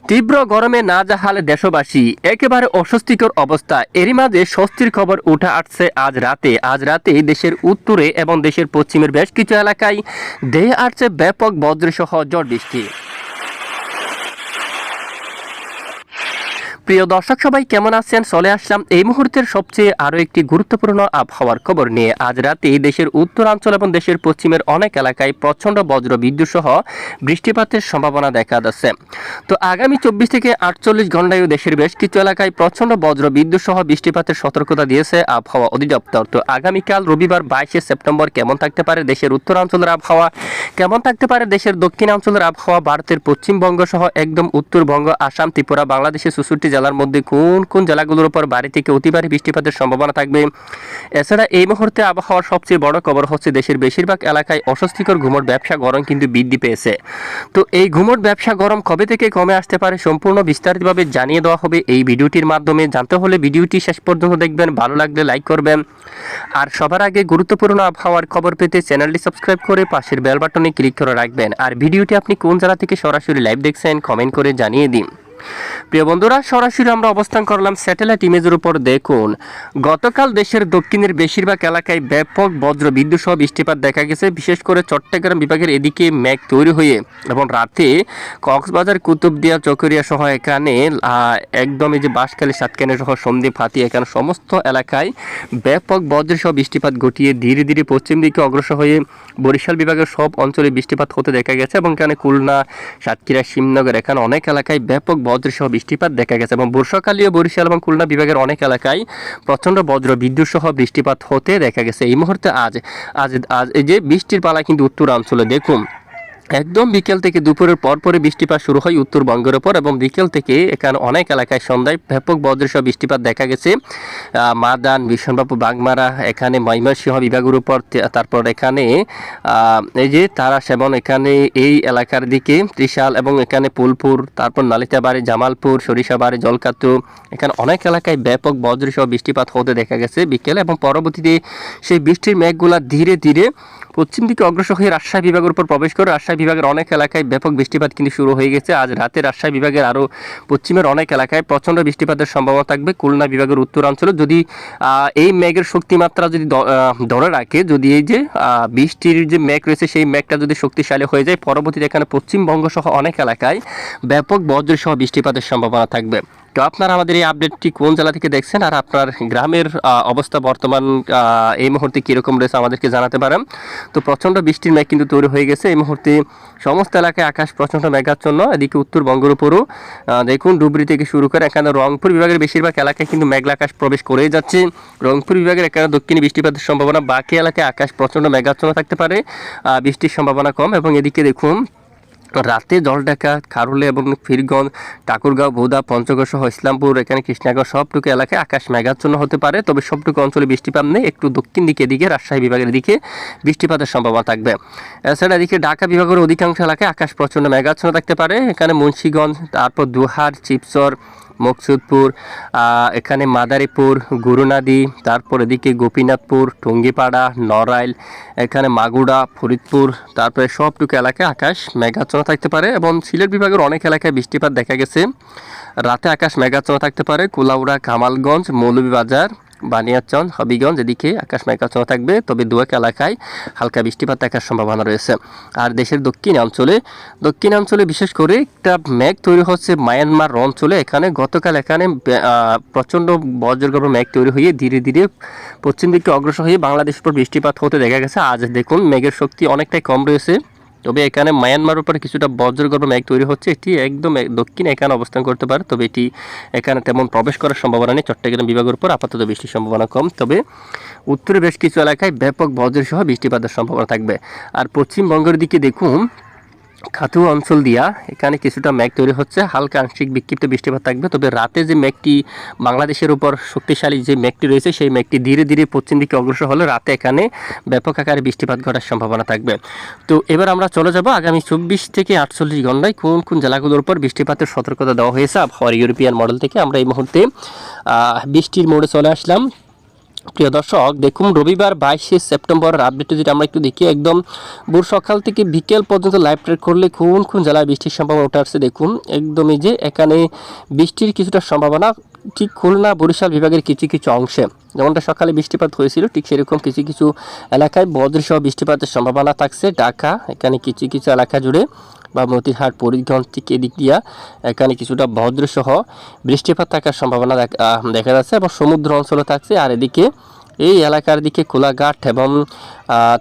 তীব্র গরমে নাজেহাল দেশবাসী, একেবারে অস্বস্তিকর অবস্থা। এরই মাঝে স্বস্তির খবর উঠে আসছে আজ রাতে দেশের উত্তরে এবং দেশের পশ্চিমের বেশ কিছু এলাকায় ধেয়ে আসছে ব্যাপক বজ্রসহ ঝড় বৃষ্টি। প্রিয় দর্শক সবাই কেমন আছেন? চলে আসলাম এই মুহূর্তের সবচেয়ে আরও একটি গুরুত্বপূর্ণ আবহাওয়ার খবর নিয়ে। আজ রাতে দেশের উত্তরাঞ্চল এবং দেশের পশ্চিমের অনেক এলাকায় প্রচণ্ড বজ্র বিদ্যুৎ সহ বৃষ্টিপাতের সম্ভাবনা দেখা যাচ্ছে। তো আগামী 24 থেকে 48 ঘন্টায়ও দেশের বেশ কিছু এলাকায় প্রচণ্ড বজ্র বিদ্যুৎ সহ বৃষ্টিপাতের সতর্কতা দিয়েছে আবহাওয়া অধিদপ্তর। তো আগামীকাল রবিবার 22 সেপ্টেম্বর কেমন থাকতে পারে দেশের উত্তরাঞ্চলের আবহাওয়া, কেমন থাকতে পারে দেশের দক্ষিণাঞ্চলের আবহাওয়া, ভারতের পশ্চিমবঙ্গ সহ একদম উত্তরবঙ্গ, আসাম, ত্রিপুরা, বাংলাদেশের 64 জেলার মধ্যে কোন কোন জেলাগুলোর উপর ভারী থেকে অতি ভারী বৃষ্টিপাতের সম্ভাবনা থাকবে। এছাড়া এই মুহূর্তে আবহাওয়ার সবচেয়ে বড় খবর হচ্ছে দেশের বেশিরভাগ এলাকায় অস্বস্তিকর ঘুমট ব্যবসা গরম কিন্তু বৃদ্ধি পেয়েছে। তো এই ঘুমট ব্যবসা গরম কবে থেকে কমে আসতে পারে সম্পূর্ণ বিস্তারিতভাবে জানিয়ে দেওয়া হবে এই ভিডিওটির মাধ্যমে। জানতে হলে ভিডিওটি শেষ পর্যন্ত দেখবেন, ভালো লাগলে লাইক করবেন। আর সবার আগে গুরুত্বপূর্ণ আবহাওয়ার খবর পেতে চ্যানেলটি সাবস্ক্রাইব করে পাশের বেল বাটনে ক্লিক করে রাখবেন। আর ভিডিওটি আপনি কোন জেলা থেকে সরাসরি লাইভ দেখছেন কমেন্ট করে জানিয়ে দিন। প্রিয় বন্ধুরা, সরাসরি আমরা অবস্থান করলাম স্যাটেলাইট ইমেজের উপর। দেখুন, গতকাল দেশের দক্ষিণের বেশিরভাগ এলাকায় ব্যাপক বজ্র বিদ্যুৎ সহ বৃষ্টিপাত দেখা গেছে। বিশেষ করে চট্টগ্রাম বিভাগের এদিকে মেঘ তৈরি হয়ে এবং রাতে কক্সবাজার, কুতুবদিয়া, চকরিয়া সহ এখানে একদম এই যে বাঁশখালী, সাতকানি সহ সন্দ্বীপ, হাতি, এখানে সমস্ত এলাকায় ব্যাপক বজ্র সহ বৃষ্টিপাত ঘটিয়ে ধীরে ধীরে পশ্চিম দিকে অগ্রসর হয়ে বরিশাল বিভাগের সব অঞ্চলে বৃষ্টিপাত হতে দেখা গেছে। এবং এখানে খুলনা, সাতক্ষীরা, শিবনগর, এখানে অনেক এলাকায় ব্যাপক বজ্রসহ বৃষ্টিপাত দেখা গেছে। এবং বর্ষাকালীয় বরিশাল এবং খুলনা বিভাগের অনেক এলাকায় প্রচণ্ড বজ্র বিদ্যুৎ সহ বৃষ্টিপাত হতে দেখা গেছে। এই মুহূর্তে আজ এই যে বৃষ্টির পালা কিন্তু উত্তরাঞ্চলে। দেখুন, একদম বিকেল থেকে দুপুরের পরে বৃষ্টিপাত শুরু হয় উত্তরবঙ্গের ওপর এবং বিকেল থেকে এখানে অনেক এলাকায় সন্ধ্যায় ব্যাপক বজ্রসহ বৃষ্টিপাত দেখা গেছে। মাদান, বিশনবাবু, বাগমারা, এখানে ময়মনসিংহ বিভাগের উপর, তারপর এখানে এই যে তারা সেবন, এখানে এই এলাকার দিকে ত্রিশাল এবং এখানে ফুলপুর, তারপর নালিতাবাড়ি, জামালপুর, সরিষাবাড়ি, জলকাতু, এখানে অনেক এলাকায় ব্যাপক বজ্রসহ বৃষ্টিপাত হতে দেখা গেছে বিকেলে। এবং পরবর্তীতে সেই বৃষ্টির মেঘগুলা ধীরে ধীরে পশ্চিম দিকে অগ্রসর হয়ে রাজশাহী বিভাগের উপর প্রবেশ করে রাজশাহী বিভাগের অনেক এলাকায় ব্যাপক বৃষ্টিপাত কিন্তু শুরু হয়ে গেছে। আজ রাতে রাজশাহী বিভাগের আরও পশ্চিমের অনেক এলাকায় প্রচণ্ড বৃষ্টিপাতের সম্ভাবনা থাকবে। খুলনা বিভাগের উত্তরাঞ্চলে যদি এই মেঘের শক্তিমাত্রা যদি ধরে রাখে, যদি এই যে বৃষ্টির যে মেঘ রয়েছে সেই মেঘটা যদি শক্তিশালী হয়ে যায়, পরবর্তীতে এখানে পশ্চিমবঙ্গ সহ অনেক এলাকায় ব্যাপক বজ্রসহ বৃষ্টিপাতের সম্ভাবনা থাকবে। তো আপনারা আমাদের এই আপডেটটি কোন জেলা থেকে দেখছেন আর আপনার গ্রামের অবস্থা বর্তমান এই মুহূর্তে কীরকম রয়েছে আমাদেরকে জানাতে পারেন। তো প্রচণ্ড বৃষ্টির মেঘ কিন্তু তৈরি হয়ে গেছে এই মুহূর্তে সমস্ত এলাকায় আকাশ প্রচণ্ড মেঘাচ্ছন্ন। এদিকে উত্তরবঙ্গের উপরও দেখুন, ডুবরি থেকে শুরু করে এখানে রংপুর বিভাগের বেশিরভাগ এলাকায় কিন্তু মেঘলা আকাশ প্রবেশ করেই যাচ্ছে। রংপুর বিভাগের এখানে দক্ষিণে বৃষ্টিপাতের সম্ভাবনা, বাকি এলাকায় আকাশ প্রচণ্ড মেঘাচ্ছন্ন থাকতে পারে, বৃষ্টির সম্ভাবনা কম। এবং এদিকে দেখুন, রাতে জলঢাকা, খারুলে এবং ফিরগঞ্জ, ঠাকুরগাঁও, বোদা, পঞ্চগড় সহ ইসলামপুর, এখানে কৃষ্ণাগড় সবটুকু এলাকায় আকাশ মেঘাচ্ছন্ন হতে পারে। তবে সবটুকু অঞ্চলে বৃষ্টিপাত নেই, একটু দক্ষিণ দিকে রাজশাহী বিভাগের দিকে বৃষ্টিপাতের সম্ভাবনা থাকবে। এছাড়া এদিকে ঢাকা বিভাগের অধিকাংশ এলাকায় আকাশ প্রচণ্ড মেঘাচ্ছন্ন থাকতে পারে। এখানে মুন্সিগঞ্জ, তারপর দুহার, শিবচর, মকসুদপুর, এখানে মাদারীপুর, গুরুনাদি, তারপর এদিকে গোপীনাথপুর, টুঙ্গিপাড়া, নড়াইল, এখানে মাগুড়া, ফরিদপুর, তারপরে সবটুকু এলাকায় আকাশ মেঘাচ্ছন্ন থাকতে পারে। এবং সিলেট বিভাগের অনেক এলাকায় বৃষ্টিপাত দেখা গেছে, রাতে আকাশ মেঘাচ্ছন্ন থাকতে পারে। কুলাউড়া, কামালগঞ্জ, মৌলভীবাজার, বানিয়াচং, হবিগঞ্জ, এদিকে আকাশ মেঘাচ্ছন্ন থাকবে। তবে দু এক এলাকায় হালকা বৃষ্টিপাত থাকার সম্ভাবনা রয়েছে। আর দেশের দক্ষিণাঞ্চলে বিশেষ করে একটা মেঘ তৈরি হচ্ছে মায়ানমার অঞ্চলে। এখানে গতকাল এখানে প্রচণ্ড বজ্রগর্ভ মেঘ তৈরি হয়ে ধীরে ধীরে পশ্চিম দিকে অগ্রসর হয়ে বাংলাদেশের উপর বৃষ্টিপাত হতে দেখা গেছে। আজ দেখুন, মেঘের শক্তি অনেকটাই কম রয়েছে। তবে এখানে মায়ানমার উপরে কিছুটা বজ্রগর্ভ মেঘ তৈরি হচ্ছে, এটি একদম দক্ষিণে এখানে অবস্থান করতে পারে। তবে এটি এখানে তেমন প্রবেশ করার সম্ভাবনা নেই। চট্টগ্রাম বিভাগের উপর আপাতত বৃষ্টির সম্ভাবনা কম। তবে উত্তরে বেশ কিছু এলাকায় ব্যাপক বজ্রসহ বৃষ্টিপাতের সম্ভাবনা থাকবে। আর পশ্চিমবঙ্গের দিকে দেখুন, খাতুয়া অঞ্চল দিয়া এখানে কিছুটা মেঘ তৈরি হচ্ছে, হালকা আংশিক বিক্ষিপ্ত বৃষ্টিপাত থাকবে। তবে রাতে যে মেঘটি বাংলাদেশের উপর শক্তিশালী যে মেঘটি রয়েছে সেই মেঘটি ধীরে ধীরে পশ্চিম দিকে অগ্রসর হলে রাতে এখানে ব্যাপক আকারে বৃষ্টিপাত ঘটার সম্ভাবনা থাকবে। তো এবার আমরা চলে যাব আগামী 24 থেকে 48 ঘন্টায় কোন কোন জেলাগুলোর উপর বৃষ্টিপাতের সতর্কতা দেওয়া হয়েছে আবহাওয়ার ইউরোপিয়ান মডেল থেকে। আমরা এই মুহূর্তে বৃষ্টির মোড়ে চলে আসলাম। প্রিয় দর্শক দেখুন, রবিবার 22শে সেপ্টেম্বরের আপডেটে যেটা আমরা একটু দেখি, একদম ভোর সকাল থেকে বিকেল পর্যন্ত লাইভ ট্রেক করলে কোন কোন জেলায় বৃষ্টির সম্ভাবনা উঠে আসছে দেখুন। একদমই যে এখানে বৃষ্টির কিছুটা সম্ভাবনা ঠিক খুলনা বরিশাল বিভাগের কিছু কিছু অংশে, যেমনটা সকালে বৃষ্টিপাত হয়েছিল ঠিক সেরকম কিছু কিছু এলাকায় বজ্রসহ বৃষ্টিপাতের সম্ভাবনা থাকছে। ঢাকা এখানে কিছু কিছু এলাকা জুড়ে বা মতিহাট ফরিদগঞ্জ ঠিক এদিক দিয়া এখানে কিছুটা বজ্রসহ বৃষ্টিপাত থাকার সম্ভাবনা দেখা যাচ্ছে এবং সমুদ্র অঞ্চলে থাকছে। আর এদিকে এই এলাকার দিকে কোলাঘাট এবং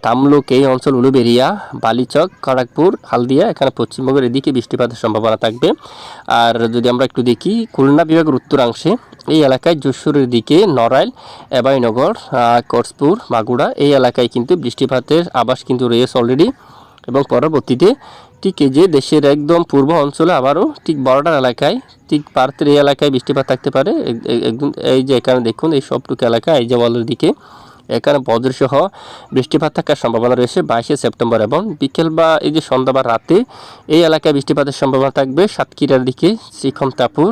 তামলুক এই অঞ্চল, উলুবেড়িয়া, বালিচক, খড়গপুর, হালদিয়া এখানে পশ্চিমবঙ্গের এদিকে বৃষ্টিপাতের সম্ভাবনা থাকবে। আর যদি আমরা একটু দেখি খুলনা বিভাগের উত্তরাংশে এই এলাকায় যশোরের দিকে নড়াইল, এবাইনগর, কক্সপুর, মাগুরা এই এলাকায় কিন্তু বৃষ্টিপাতের আভাস কিন্তু রয়েছে অলরেডি। এবং পরবর্তীতে ঠিক এই যে দেশের একদম পূর্ব অঞ্চলে আবারও ঠিক বর্ডার এলাকায় ঠিক ভারতের এই এলাকায় বৃষ্টিপাত থাকতে পারে। একদম এই যে এখানে দেখুন এই সবটুকু এলাকা এই যে বলের দিকে এখানে বজ্রসহ বৃষ্টিপাত থাকার সম্ভাবনা রয়েছে 22শে সেপ্টেম্বর। এবং বিকেল বা এই যে সন্ধ্যা বা রাতে এই এলাকায় বৃষ্টিপাতের সম্ভাবনা থাকবে সাতক্ষীরার দিকে, শ্রীক্ষমতাপুর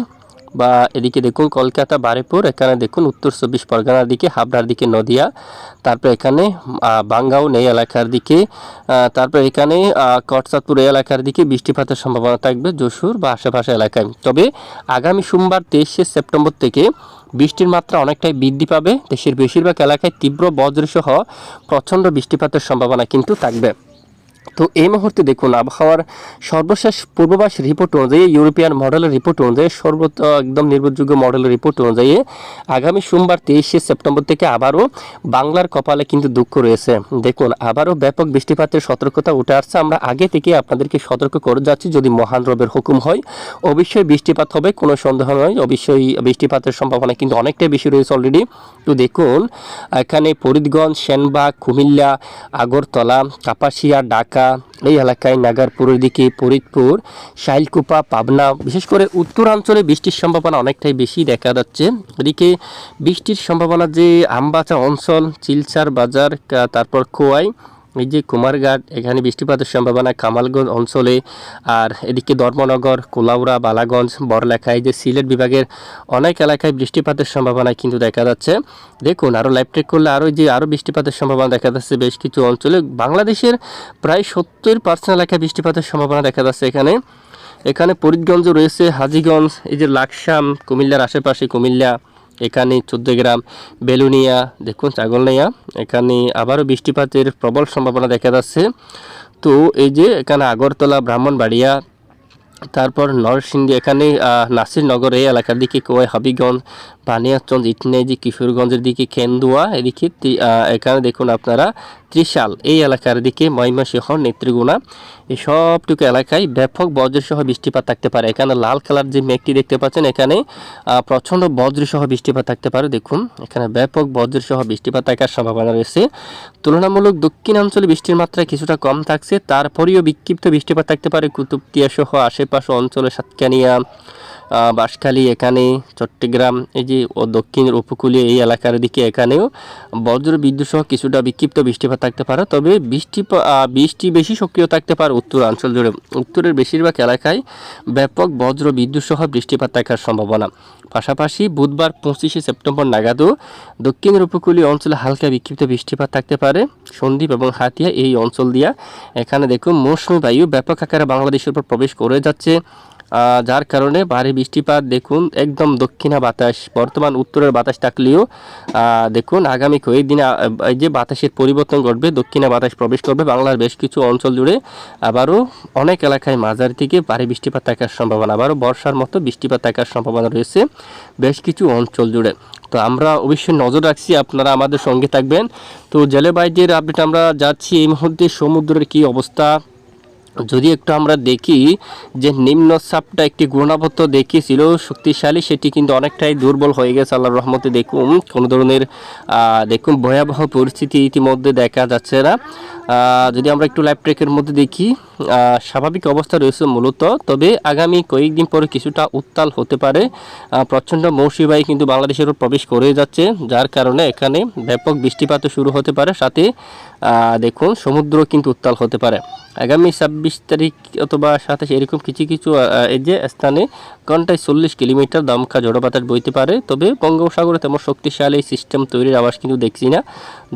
বা এদিকে দেখুন কলকাতা, বারুইপুর, এখানে দেখুন উত্তর 24 পরগনার দিকে, হাবড়ার দিকে নদিয়া, তারপর এখানে বাঙ্গাউন এই এলাকার দিকে, তারপর এখানে কটসাদপুর এই এলাকার দিকে বৃষ্টিপাতের সম্ভাবনা থাকবে যশোর বা আশেপাশে এলাকায়। তবে আগামী সোমবার 23শে সেপ্টেম্বর থেকে বৃষ্টির মাত্রা অনেকটাই বৃদ্ধি পাবে। দেশের বেশিরভাগ এলাকায় তীব্র বজ্রসহ প্রচণ্ড বৃষ্টিপাতের সম্ভাবনা কিন্তু থাকবে। তো এই মুহূর্তে দেখুন আবহাওয়ার সর্বশেষ পূর্বাভাস রিপোর্ট অনুযায়ী, ইউরোপিয়ান মডেলের রিপোর্ট অনুযায়ী, একদম নির্ভরযোগ্য মডেলের রিপোর্ট অনুযায়ী আগামী সোমবার 23শে সেপ্টেম্বর থেকে আবারও বাংলার কপালে কিন্তু দুঃখ রয়েছে। দেখুন আবারও ব্যাপক বৃষ্টিপাতের সতর্কতা উঠে আসছে। আমরা আগে থেকে আপনাদেরকে সতর্ক করে যাচ্ছি, যদি মহান রবের হুকুম হয় অবশ্যই বৃষ্টিপাত হবে, কোনো সন্দেহ নয়। অবশ্যই বৃষ্টিপাতের সম্ভাবনা কিন্তু অনেকটাই বেশি রয়েছে অলরেডি। তো দেখুন এখানে ফরিদগঞ্জ, সেনবাগ, কুমিল্লা, আগরতলা, কাপাসিয়া, ঢাকা এই এলাকায়, নাগারপুরের দিকে ফরিদপুর, শাইলকুপা, পাবনা, বিশেষ করে উত্তরাঞ্চলে বৃষ্টির সম্ভাবনা অনেকটাই বেশি দেখা যাচ্ছে। এদিকে বৃষ্টির সম্ভাবনা যে আমবাচা অঞ্চল, চিলচার বাজার, তারপর খোয়াই, এই যে কুমারঘাট এখানে বৃষ্টিপাতের সম্ভাবনা কামালগঞ্জ অঞ্চলে। আর এদিকে ধর্মনগর, কোলাউড়া, বালাগঞ্জ, বড়লেখা, এই যে সিলেট বিভাগের অনেক এলাকায় বৃষ্টিপাতের সম্ভাবনা কিন্তু দেখা যাচ্ছে। দেখুন আরও লাইভ ট্রেক করলে আরও বৃষ্টিপাতের সম্ভাবনা দেখা যাচ্ছে বেশ কিছু অঞ্চলে। বাংলাদেশের প্রায় 70% এলাকায় বৃষ্টিপাতের সম্ভাবনা দেখা যাচ্ছে এখানে ফরিদগঞ্জ রয়েছে, হাজীগঞ্জ, এই যে লাকসাম, কুমিল্লার আশেপাশে কুমিল্লা, এখানে 14 গ্রাম, বেলুনিয়া, দেখুন ছাগলনাইয়া, এখানে আবারও বৃষ্টিপাতের প্রবল সম্ভাবনা দেখা যাচ্ছে। তো এই যে এখানে আগরতলা, ব্রাহ্মণবাড়িয়া, তারপর নরসিংদী, এখানে নাসিরনগর এই এলাকার দিকে কোয়াই, হবিগঞ্জ, বানিয়াচঞ্জ, ইটনেজি, কিশোরগঞ্জের দিকে কেন্দুয়া, এদিকে এখানে দেখুন আপনারা ত্রিশাল এই এলাকার দিকে, ময়মনসিংহ, নেত্রীগুনা, এই সবটুকু এলাকায় ব্যাপক বজ্রসহ বৃষ্টিপাত থাকতে পারে। এখানে লাল কালার যে মেঘটি দেখতে পাচ্ছেন এখানে প্রচণ্ড বজ্রসহ বৃষ্টিপাত থাকতে পারে। দেখুন এখানে ব্যাপক বজ্রসহ বৃষ্টিপাত থাকার সম্ভাবনা রয়েছে। তুলনামূলক দক্ষিণাঞ্চলে বৃষ্টির মাত্রা কিছুটা কম থাকছে, তারপরেও বিক্ষিপ্ত বৃষ্টিপাত থাকতে পারে কুতুবদিয়া সহ আশেপাশে অঞ্চলে, সাতকানিয়া, বাঁশখালী, এখানে চট্টগ্রাম, এই যে দক্ষিণের উপকূলীয় এই এলাকার দিকে এখানেও বজ্র বিদ্যুৎ সহ কিছুটা বিক্ষিপ্ত বৃষ্টিপাত থাকতে পারে। তবে বৃষ্টি বেশি সক্রিয় থাকতে পারে উত্তরাঞ্চল জুড়ে। উত্তরের বেশিরভাগ এলাকায় ব্যাপক বজ্র বিদ্যুৎ সহ বৃষ্টিপাত থাকার সম্ভাবনা। পাশাপাশি বুধবার 25শে সেপ্টেম্বর নাগাদও দক্ষিণের উপকূলীয় অঞ্চলে হালকা বিক্ষিপ্ত বৃষ্টিপাত থাকতে পারে সন্দ্বীপ এবং হাতিয়া এই অঞ্চল দিয়া। এখানে দেখুন মৌসুমী বায়ু ব্যাপক আকারে বাংলাদেশের উপর প্রবেশ করে যাচ্ছে, যার কারণে ভারী বৃষ্টিপাত। দেখুন একদম দক্ষিণা বাতাস, বর্তমান উত্তরের বাতাস থাকলেও দেখুন আগামী কয়েকদিনে এই যে বাতাসের পরিবর্তন ঘটবে, দক্ষিণা বাতাস প্রবেশ করবে বাংলার বেশ কিছু অঞ্চল জুড়ে। আবারও অনেক এলাকায় মাঝারি থেকে ভারী বৃষ্টিপাত থাকার সম্ভাবনা, আবারও বর্ষার মতো বৃষ্টিপাত থাকার সম্ভাবনা রয়েছে বেশ কিছু অঞ্চল জুড়ে। তো আমরা অবশ্যই নজর রাখছি, আপনারা আমাদের সঙ্গে থাকবেন। তো জলবায়ুর আপডেট আমরা যাচ্ছি এই মুহূর্তে সমুদ্রের কি অবস্থা। যদি একটু আমরা দেখি যে নিম্নচাপটা একটি ঘূর্ণাবর্ত দেখিয়েছিল শক্তিশালী, সেটি কিন্তু অনেকটাই দুর্বল হয়ে গেছে আল্লাহর রহমতে। দেখুন কোনো ধরনের ভয়াবহ পরিস্থিতি ইতিমধ্যে দেখা যাচ্ছে না। যদি আমরা একটু লাইভ ট্রেকের মধ্যে দেখি স্বাভাবিক অবস্থা রয়েছে মূলত, তবে আগামী কয়েকদিন পরে কিছুটা উত্তাল হতে পারে। প্রচণ্ড মৌসুমী বায়ু কিন্তু বাংলাদেশের উপর প্রবেশ করে যাচ্ছে, যার কারণে এখানে ব্যাপক বৃষ্টিপাতও শুরু হতে পারে, সাথে দেখুন সমুদ্র কিন্তু উত্তাল হতে পারে। আগামী 26 তারিখ অথবা 27 এরকম কিছু কিছু এই যে স্থানে ঘন্টায় 40 কিলোমিটার দমকা ঝড়ো বাতাস বইতে পারে। তবে বঙ্গোপসাগরে তেমন শক্তিশালী সিস্টেম তৈরির আভাস কিন্তু দেখছি না।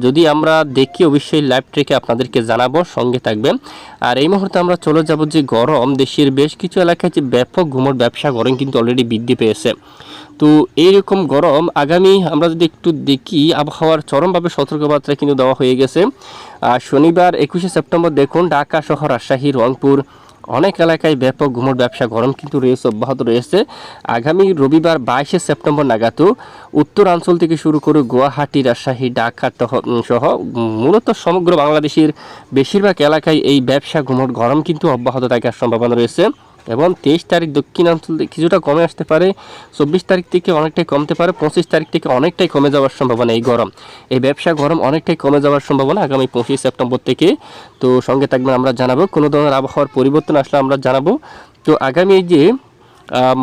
যদি আমরা দেখি অবশ্যই লাইভ ট্রেকে আপনাদেরকে জানাবো, সঙ্গে থাকবেন। আর এই মুহূর্তে আমরা চলে যাব যে গরম, দেশের বেশ কিছু এলাকায় যে ব্যাপক ঘুমোর ব্যবসা গরম কিন্তু অলরেডি বৃদ্ধি পেয়েছে। তো এইরকম গরম আগামী আমরা যদি একটু দেখি, আবহাওয়ার চরমভাবে সতর্কবার্তা কিন্তু দেওয়া হয়ে গেছে। শনিবার 21শে সেপ্টেম্বর দেখুন ঢাকা সহ রাজশাহী, রংপুর অনেক এলাকায় ব্যাপক ঘুমোর ব্যবসা গরম কিন্তু রয়েছে, অব্যাহত রয়েছে। আগামী রবিবার 22শে সেপ্টেম্বর নাগাদ উত্তরাঞ্চল থেকে শুরু করে গুয়াহাটি, রাজশাহী, ঢাকা সহ মূলত সমগ্র বাংলাদেশের বেশিরভাগ এলাকায় এই ব্যবসা ঘুমোর গরম কিন্তু অব্যাহত থাকার সম্ভাবনা রয়েছে। এবং 23 তারিখ দক্ষিণাঞ্চল কিছুটা কমে আসতে পারে, 24 তারিখ থেকে অনেকটাই কমতে পারে, 25 তারিখ থেকে অনেকটাই কমে যাওয়ার সম্ভাবনা। এই গরম, এই ব্যবসা গরম অনেকটাই কমে যাওয়ার সম্ভাবনা আগামী 25 সেপ্টেম্বর থেকে। তো সঙ্গে থাকবেন, আমরা জানাবো কোনো ধরনের আবহাওয়ার পরিবর্তন আসলে আমরা জানাবো। তো আগামী এই যে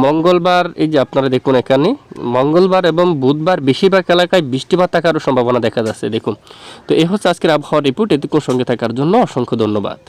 মঙ্গলবার, এই যে আপনারা দেখুন এখানে মঙ্গলবার এবং বুধবার বেশিরভাগ এলাকায় বৃষ্টিপাত থাকারও সম্ভাবনা দেখা যাচ্ছে দেখুন। তো এই হচ্ছে আজকের আবহাওয়ার রিপোর্ট। এতক্ষণ সঙ্গে থাকার জন্য অসংখ্য ধন্যবাদ।